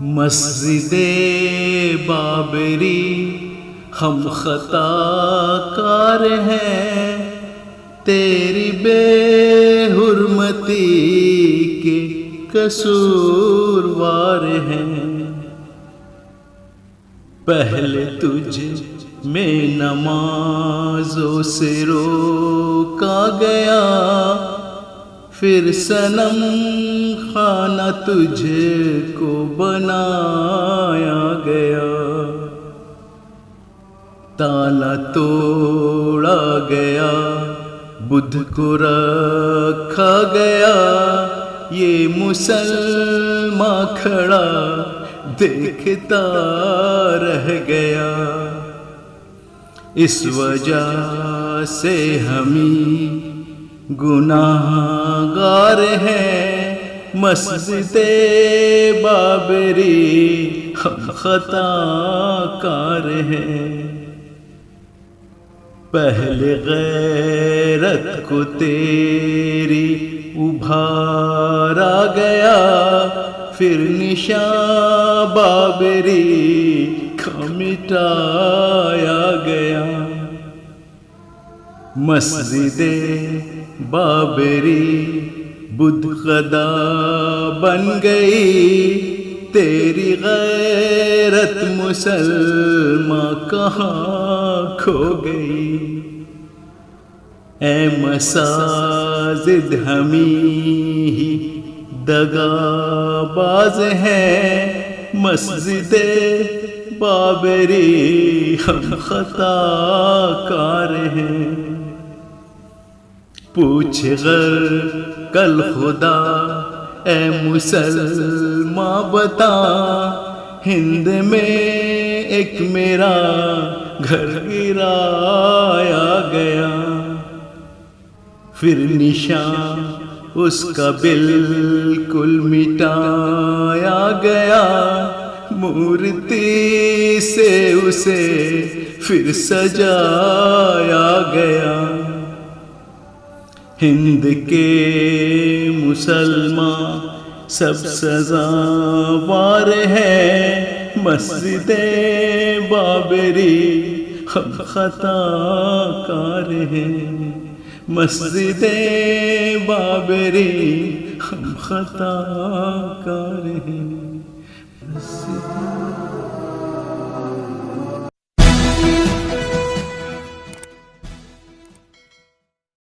مسجد بابری ہم خطا کار ہیں، تیری بے حرمتی کے قصوروار ہیں۔ پہلے تجھ میں نمازوں سے روکا گیا، پھر صنم خانہ تجھ کو بنایا گیا، تالا توڑا گیا، بدھ کو رکھا گیا، یہ مسلمان کھڑا دیکھتا رہ گیا۔ اس وجہ سے ہمیں گناہگار ہیں، مسجد بابری ہم خطا کار ہیں۔ پہلے غیرت کو تیری ابھارا گیا، پھر نشان بابری کا مٹایا گیا۔ مسجد بابری بدھ خدا بن گئی، تیری غیرت مسلمان کہاں کھو گئی۔ اے مساجد ہمیں ہی دغا باز ہیں، مسجد بابری ہم خطا کار ہیں۔ پوچھ غر کل خدا اے مسلمان بتا، ہند میں ایک میرا گھر گرایا گیا، پھر نشان اس کا بالکل مٹایا گیا، مورتی سے اسے پھر سجایا گیا۔ ہند کے مسلمان سب سزاوار ہیں، مسجد بابری ہم خطا کار ہیں، مسجد بابری ہم خطا کار ہیں۔